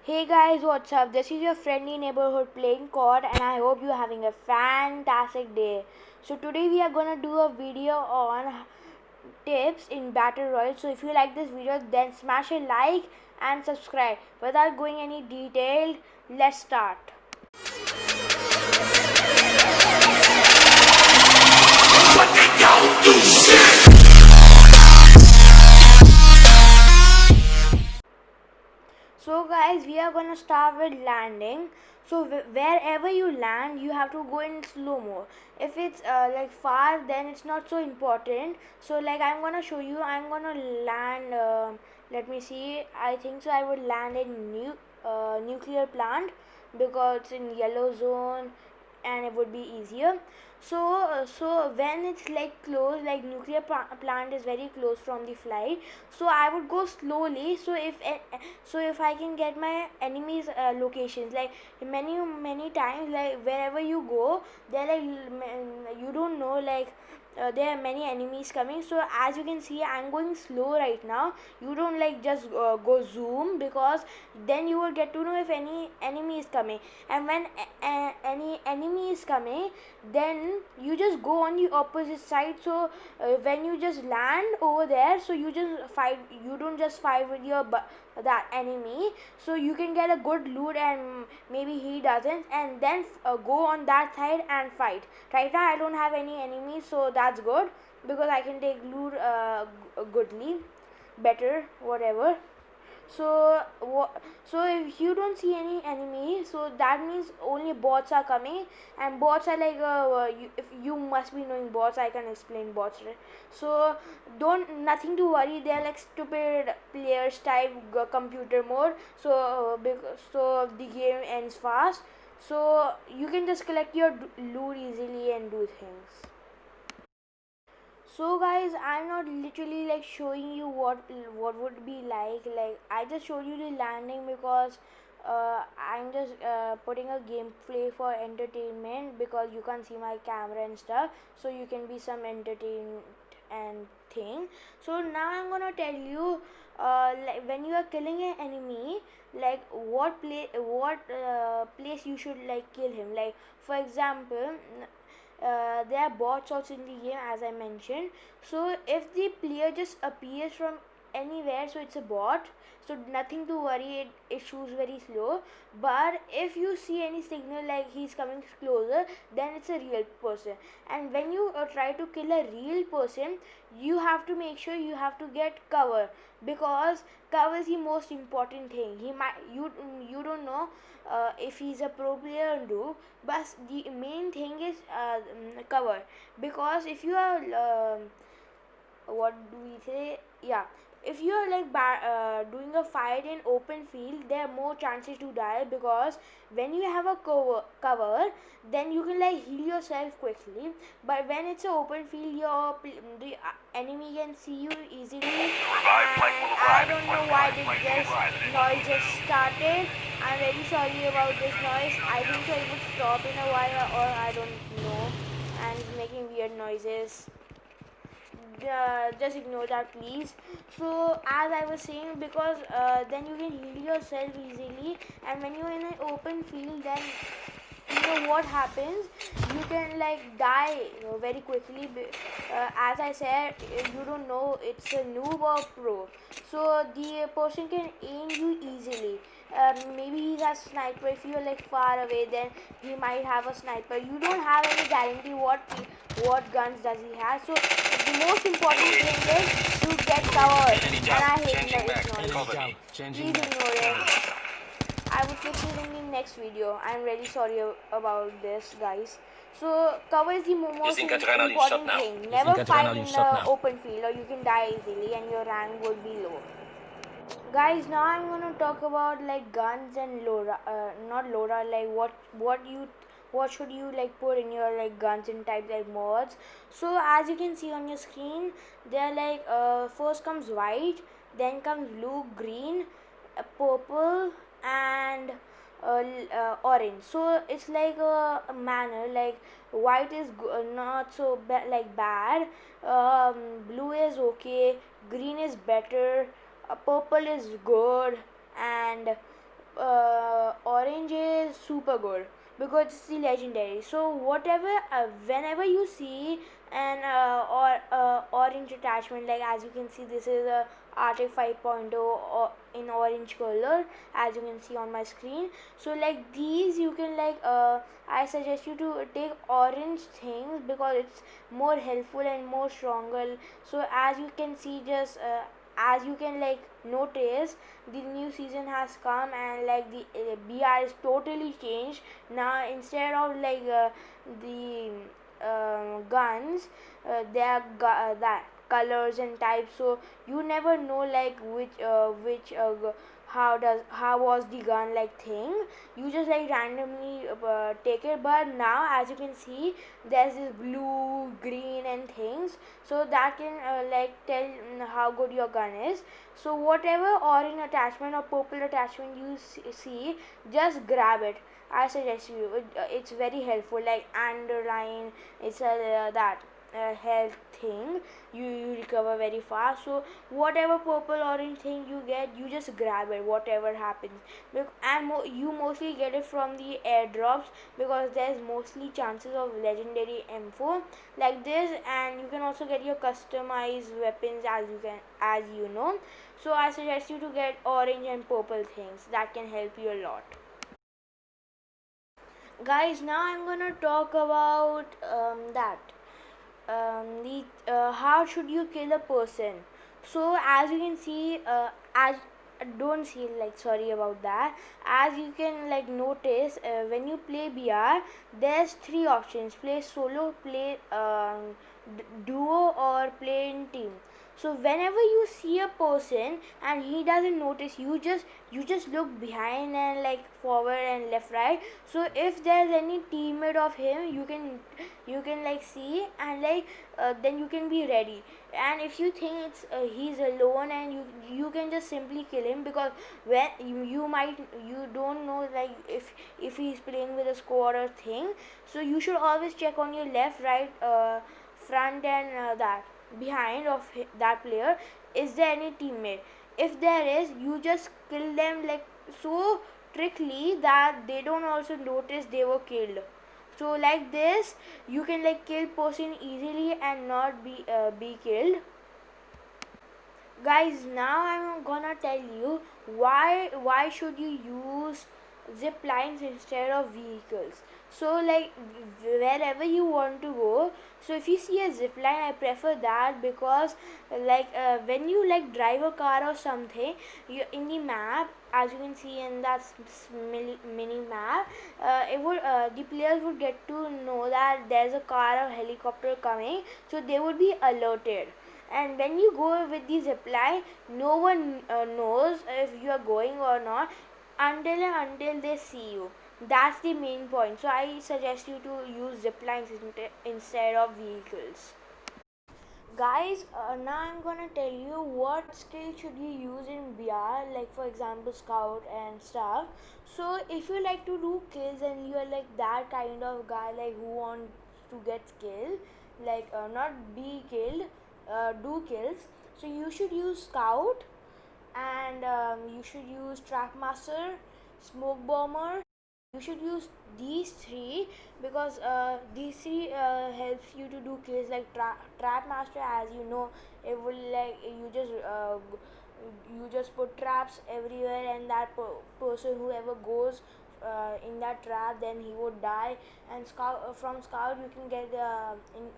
Hey guys, what's up? This is your friendly neighborhood playing COD and I hope you're having a fantastic day. So today we are gonna do a video on tips in Battle Royale. So if you like this video then smash a like and subscribe. Without going any detail, let's start. So guys, we are gonna start with landing. So wherever you land, you have to go in slow mo. If it's like far, then it's not so important. So like I'm gonna show you. I'm gonna land. Let me see. I think so. I would land in nuclear plant because it's in yellow zone and it would be easier. So when it's like close, like nuclear plant is very close from the flight, so I would go slowly. So if I can get my enemies locations, like many times, like wherever you go, they're like you don't know, like there are many enemies coming. So as you can see, I'm going slow right now. You don't like just go zoom, because then you will get to know if any enemy is coming. And when any enemy is coming, then you just go on the opposite side. So when you just land over there, so you just fight. You don't just fight with your that enemy, so you can get a good loot and maybe he doesn't, and then go on that side and fight. Right now I don't have any enemies, so that's good because I can take loot goodly, better, whatever. So if you don't see any enemy, so that means only bots are coming, and bots are like if you must be knowing bots, I can explain bots, right? So don't nothing to worry, they're like stupid players type computer mode. So the game ends fast, so you can just collect your loot easily and do things. So guys, I'm not literally like showing you what would be like I just showed you the landing because I'm just putting a gameplay for entertainment, because you can't see my camera and stuff, so you can be some entertainment and thing. So now I'm gonna tell you, like when you are killing an enemy, like what place you should like kill him. Like for example, there are bots also in the game, as I mentioned. So if the player just appears from anywhere, so it's a bot, so nothing to worry, it shoots very slow. But if you see any signal like he's coming closer, then it's a real person. And when you try to kill a real person, you have to make sure you have to get cover, because cover is the most important thing. You don't know if he's a pro player or no, but the main thing is cover. Because if you are what do we say, yeah, if you are like doing a fight in open field, there are more chances to die, because when you have a cover, then you can like heal yourself quickly. But when it's an open field, the enemy can see you easily. And I don't know why did this noise just started. I'm very sorry about this noise. I think so it would stop in a while, or I don't know, and it's making weird noises. Just ignore that, please. So as I was saying, because then you can heal yourself easily, and when you're in an open field, then you know what happens, you can like die very quickly. As I said, you don't know it's a noob or pro, so the person can aim you easily. Maybe he has sniper. If you're like far away, then he might have a sniper. You don't have any guarantee what guns does he have. So the most important thing is to get covered. And I hate noise. Please ignore it. I will fix it in the next video. I'm really sorry about this, guys. So cover is the most important thing. Never fight in the open field, or you can die easily and your rank will be low. Guys, now I'm gonna talk about like guns and LoRa, not LoRa, like what should you like put in your like guns and type like mods. So as you can see on your screen, they're like first comes white, then comes blue, green, purple, and orange. So it's like a manner, like white is not so like bad, blue is okay, green is better, purple is good, and super good because it's the legendary. So whatever, whenever you see an or orange attachment, like as you can see, this is a Arctic 5.0 or in orange color, as you can see on my screen. So like these, you can like I suggest you to take orange things because it's more helpful and more stronger. So as you can see, just as you can like notice, the new season has come and like the BR is totally changed now. Instead of like the guns, there are that colors and types, so you never know like which how was the gun like thing. You just like randomly take it, but now as you can see, there's this blue, green and things, so that can like tell how good your gun is. So whatever orange attachment or purple attachment you see, just grab it. I suggest you, it's very helpful, like underline, it's a that health thing, you recover very fast. So whatever purple orange thing you get, you just grab it whatever happens. And you mostly get it from the airdrops because there's mostly chances of legendary info like this, and you can also get your customized weapons as you know. So I suggest you to get orange and purple things, that can help you a lot. Guys, now I'm gonna talk about that the how should you kill a person. So as you can see, as don't see like sorry about that, as you can like notice, when you play BR, there's three options: play solo, play duo, or play in team. So whenever you see a person and he doesn't notice, you just look behind and like forward and left, right. So if there's any teammate of him, you can like see, and like then you can be ready. And if you think he's alone, and you can just simply kill him, because when you don't know like if he's playing with a squad or thing. So you should always check on your left, right, front, and that behind of that player, is there any teammate. If there is, you just kill them like so trickly that they don't also notice they were killed. So like this, you can like kill person easily and not be killed. Guys, now I'm gonna tell you why should you use zip lines instead of vehicles. So like wherever you want to go, so if you see a zip line, I prefer that because like when you like drive a car or something, you in the map, as you can see in that mini map, it would the players would get to know that there's a car or helicopter coming, so they would be alerted. And when you go with the zipline, no one knows if you are going or not until they see you. That's the main point. So I suggest you to use ziplines instead of vehicles. Guys, now I'm gonna tell you what skill should you use in BR, like for example scout and stuff. So if you like to do kills and you are like that kind of guy like who wants to get skill, like not be killed, do kills. So you should use scout, and you should use trap master, smoke bomber. You should use these three because these three helps you to do kills. Like trap master, as you know, it will like you just put traps everywhere, and that person whoever goes in that trap, then he would die. And scout, from scout you can get in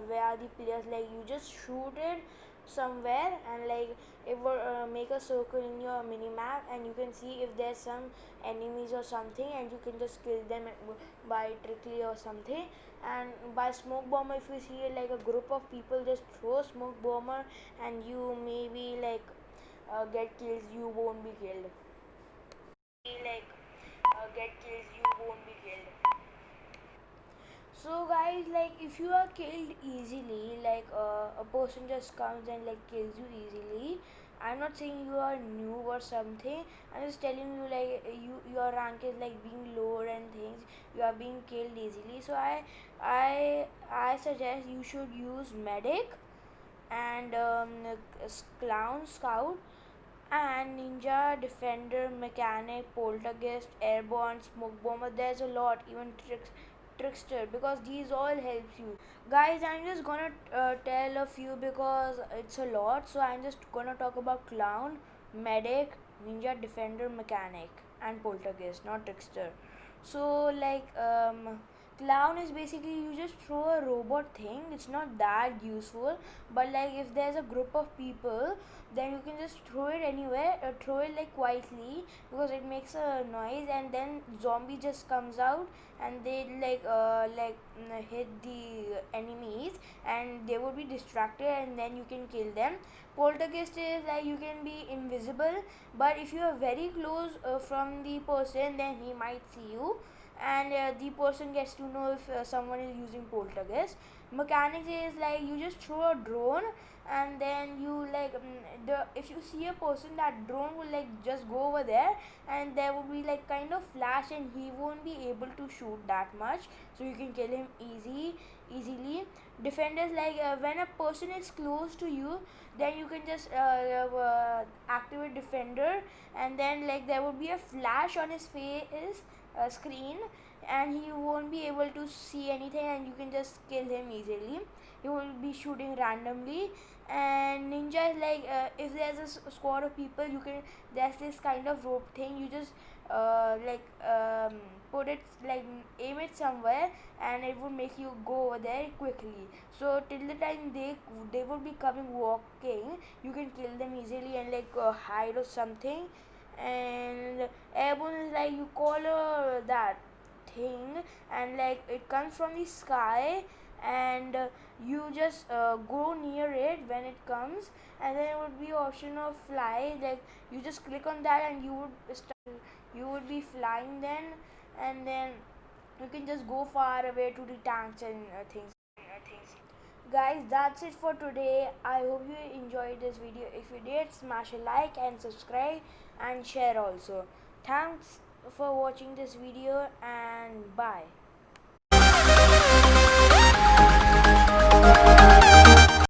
where the players, like you just shoot it somewhere, and like it will make a circle in your mini map, and you can see if there's some enemies or something, and you can just kill them by trickly or something. And by smoke bomber, if you see like a group of people, just throw smoke bomber and you maybe like get kills, you won't be killed. Like get kills, you won't be killed. So guys, like if you are killed easily, like a person just comes and like kills you easily, I'm not saying you are noob or something. I'm just telling you like your rank is like being lower and things. You are being killed easily. So I suggest you should use medic and clown scout. And ninja, defender, mechanic, poltergeist, airborne, smoke bomber. There's a lot, even trickster, because these all helps you. Guys, I'm just gonna tell a few because it's a lot. So I'm just gonna talk about clown, medic, ninja, defender, mechanic, and poltergeist, not trickster. So clown is basically you just throw a robot thing. It's not that useful, but like if there's a group of people, then you can just throw it anywhere, throw it like quietly because it makes a noise, and then zombie just comes out and they hit the enemies and they would be distracted and then you can kill them. Poltergeist is like you can be invisible, but if you are very close from the person, then he might see you, and the person gets to know if someone is using poltergeist. Mechanics is like you just throw a drone and then you if you see a person, that drone will like just go over there and there will be like kind of flash and he won't be able to shoot that much, so you can kill him easily. Defenders like when a person is close to you, then you can just activate defender, and then like there will be a flash on his face screen and he won't be able to see anything and you can just kill him easily. He will be shooting randomly. And ninja is like if there's a squad of people, you can, there's this kind of rope thing, you just put it like aim it somewhere and it will make you go over there quickly. So till the time they will be coming walking, you can kill them easily and hide or something. And airborne is like you call that thing and like it comes from the sky, and you just go near it when it comes, and then it would be option of fly, like you just click on that and you would be flying then, and then you can just go far away to the tanks and things. Guys, that's it for today. I hope you enjoyed this video. If you did, smash a like and subscribe and share also. Thanks for watching this video and bye.